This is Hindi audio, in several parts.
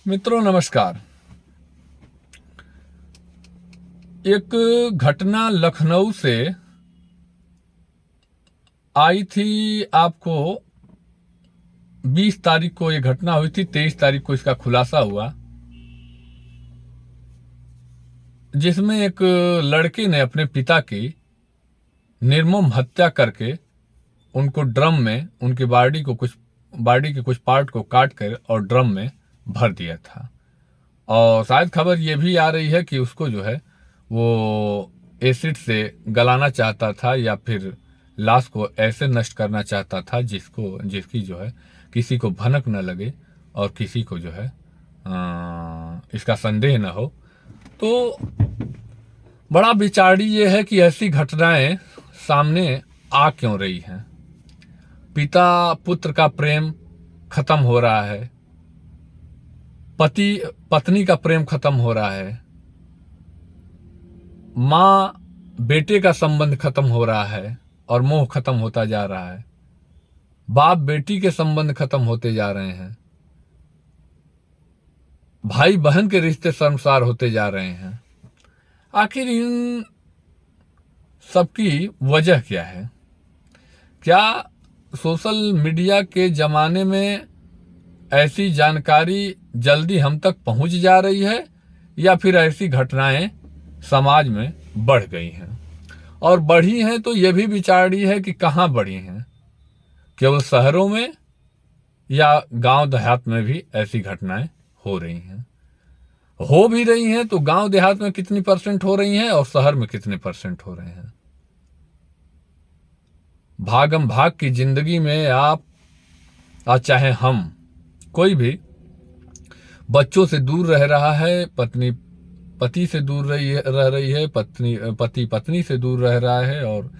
मित्रों नमस्कार। एक घटना लखनऊ से आई थी। आपको 20 तारीख को ये घटना हुई थी, 23 तारीख को इसका खुलासा हुआ, जिसमें एक लड़के ने अपने पिता की निर्मम हत्या करके उनको ड्रम में, उनकी बॉडी के कुछ पार्ट को काट कर और ड्रम में भर दिया था। और शायद खबर ये भी आ रही है कि उसको जो है वो एसिड से गलाना चाहता था या फिर लाश को ऐसे नष्ट करना चाहता था जिसकी जो है किसी को भनक न लगे और किसी को जो है इसका संदेह न हो। तो बड़ा विचारी ये है कि ऐसी घटनाएं सामने आ क्यों रही हैं। पिता पुत्र का प्रेम खत्म हो रहा है, पति पत्नी का प्रेम खत्म हो रहा है, माँ बेटे का संबंध खत्म हो रहा है और मोह खत्म होता जा रहा है, बाप बेटी के संबंध खत्म होते जा रहे हैं, भाई बहन के रिश्ते शर्मसार होते जा रहे हैं। आखिर इन सबकी वजह क्या है? क्या सोशल मीडिया के जमाने में ऐसी जानकारी जल्दी हम तक पहुंच जा रही है या फिर ऐसी घटनाएं समाज में बढ़ गई हैं? और बढ़ी हैं तो यह भी विचारी है कि कहाँ बढ़ी हैं, केवल शहरों में या गांव देहात में भी ऐसी घटनाएं हो रही हैं? हो भी रही हैं तो गांव देहात में कितनी % हो रही हैं और शहर में कितने % हो रहे हैं? भागम भाग की जिंदगी में आप चाहे हम कोई भी बच्चों से दूर रह रहा है, पति से दूर रह रही है, पति पत्नी से दूर रह रहा है, और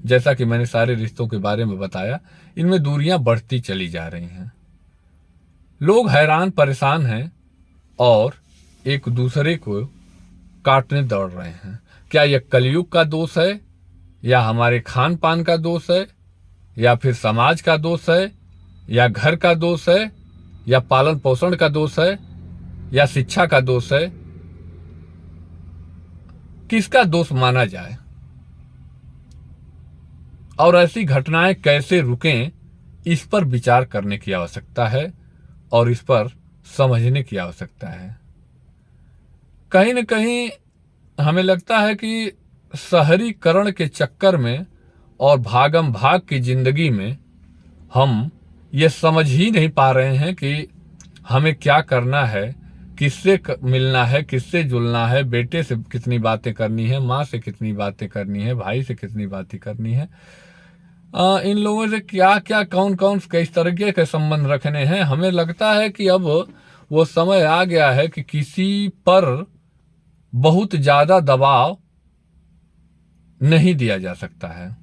जैसा कि मैंने सारे रिश्तों के बारे में बताया, इनमें दूरियां बढ़ती चली जा रही हैं। लोग हैरान परेशान हैं और एक दूसरे को काटने दौड़ रहे हैं। क्या यह कलयुग का दोष है या हमारे खान पान का दोष है या फिर समाज का दोष है या घर का दोष है या पालन पोषण का दोष है या शिक्षा का दोष है? किसका दोष माना जाए? और ऐसी घटनाएं कैसे रुकें, इस पर विचार करने की आवश्यकता है और इस पर समझने की आवश्यकता है। कहीं न कहीं हमें लगता है कि शहरीकरण के चक्कर में और भागम भाग की जिंदगी में हम ये समझ ही नहीं पा रहे हैं कि हमें क्या करना है, किससे मिलना है, किससे जुलना है, बेटे से कितनी बातें करनी है, माँ से कितनी बातें करनी है, भाई से कितनी बातें करनी है, इन लोगों से क्या क्या कौन कौन किस तरीके के संबंध रखने हैं। हमें लगता है कि अब वो समय आ गया है कि किसी पर बहुत ज्यादा दबाव नहीं दिया जा सकता है।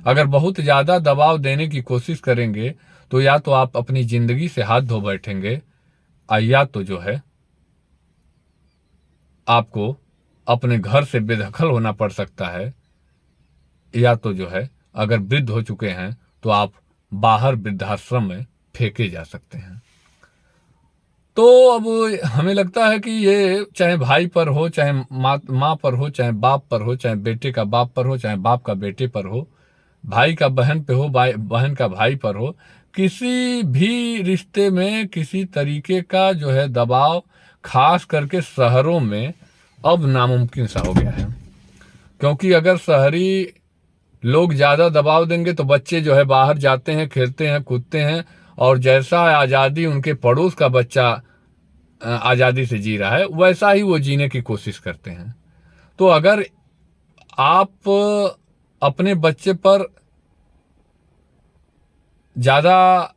अगर बहुत ज्यादा दबाव देने की कोशिश करेंगे तो या तो आप अपनी जिंदगी से हाथ धो बैठेंगे या तो जो है आपको अपने घर से बेदखल होना पड़ सकता है, या तो जो है अगर वृद्ध हो चुके हैं तो आप बाहर वृद्धाश्रम में फेंके जा सकते हैं। तो अब हमें लगता है कि ये चाहे भाई पर हो, चाहे माँ पर हो, चाहे बाप पर हो, चाहे बेटे का बाप पर हो, चाहे बाप का बेटे पर हो, भाई का बहन पे हो, बहन का भाई पर हो, किसी भी रिश्ते में किसी तरीके का जो है दबाव खास करके शहरों में अब नामुमकिन सा हो गया है। क्योंकि अगर शहरी लोग ज्यादा दबाव देंगे तो बच्चे जो है बाहर जाते हैं, खेलते हैं, कूदते हैं, और जैसा आजादी उनके पड़ोस का बच्चा आजादी से जी रहा है वैसा ही वो जीने की कोशिश करते हैं। तो अगर आप अपने बच्चे पर ज्यादा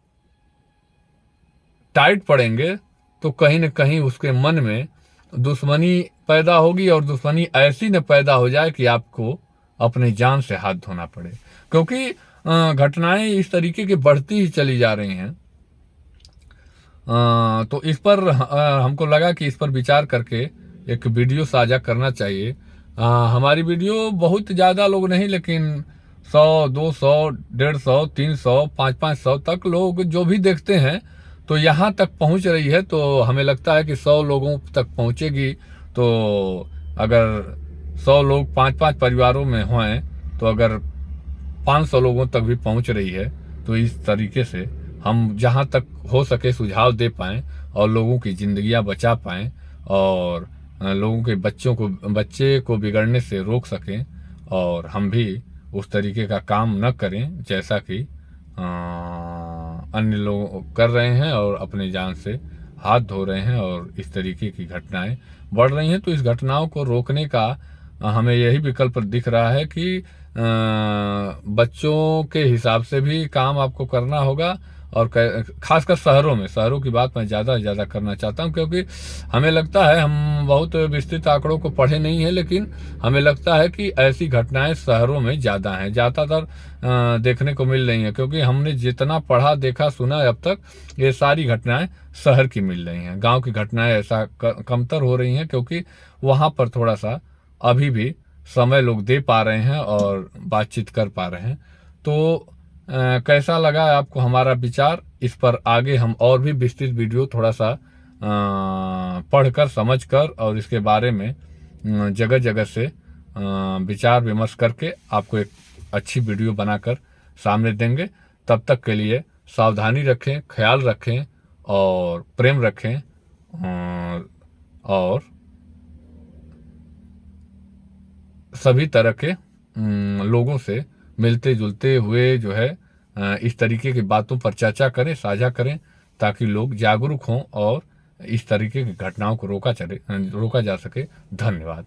टाइट पड़ेंगे तो कहीं न कहीं उसके मन में दुश्मनी पैदा होगी, और दुश्मनी ऐसी न पैदा हो जाए कि आपको अपने जान से हाथ धोना पड़े। क्योंकि घटनाएं इस तरीके की बढ़ती ही चली जा रही हैं। तो इस पर हमको लगा कि इस पर विचार करके एक वीडियो साझा करना चाहिए। हमारी वीडियो बहुत ज़्यादा लोग नहीं, लेकिन 100, 200, 150, 300, 500 तक लोग जो भी देखते हैं, तो यहाँ तक पहुँच रही है, तो हमें लगता है कि 100 लोगों तक पहुँचेगी। तो अगर 100 लोग 5-5 परिवारों में हों, तो अगर 500 लोगों तक भी पहुँच रही है, तो इस तरीके से हम जहाँ तक हो सके सुझाव दे पाएँ और लोगों की ज़िंदगियाँ बचा पाएँ और लोगों के बच्चे को बिगड़ने से रोक सकें, और हम भी उस तरीके का काम न करें जैसा कि अन्य लोग कर रहे हैं और अपनी जान से हाथ धो रहे हैं और इस तरीके की घटनाएं बढ़ रही हैं। तो इस घटनाओं को रोकने का हमें यही विकल्प दिख रहा है कि बच्चों के हिसाब से भी काम आपको करना होगा, और खासकर शहरों की बात मैं ज़्यादा से ज़्यादा करना चाहता हूं, क्योंकि हमें लगता है, हम बहुत विस्तृत आंकड़ों को पढ़े नहीं है, लेकिन हमें लगता है कि ऐसी घटनाएं शहरों में ज़्यादा हैं, ज़्यादातर देखने को मिल रही हैं। क्योंकि हमने जितना पढ़ा देखा सुना अब तक, ये सारी घटनाएं शहर की मिल रही हैं। गाँव की घटनाएं ऐसा कमतर हो रही हैं, क्योंकि वहाँ पर थोड़ा सा अभी भी समय लोग दे पा रहे हैं और बातचीत कर पा रहे हैं। तो कैसा लगा आपको हमारा विचार इस पर? आगे हम और भी विस्तृत वीडियो थोड़ा सा पढ़कर समझकर और इसके बारे में जगह जगह से विचार विमर्श करके आपको एक अच्छी वीडियो बनाकर सामने देंगे। तब तक के लिए सावधानी रखें, ख्याल रखें और प्रेम रखें, और सभी तरह के लोगों से मिलते जुलते हुए जो है इस तरीके की बातों पर चर्चा करें, साझा करें, ताकि लोग जागरूक हों और इस तरीके की घटनाओं को रोका जा सके। धन्यवाद।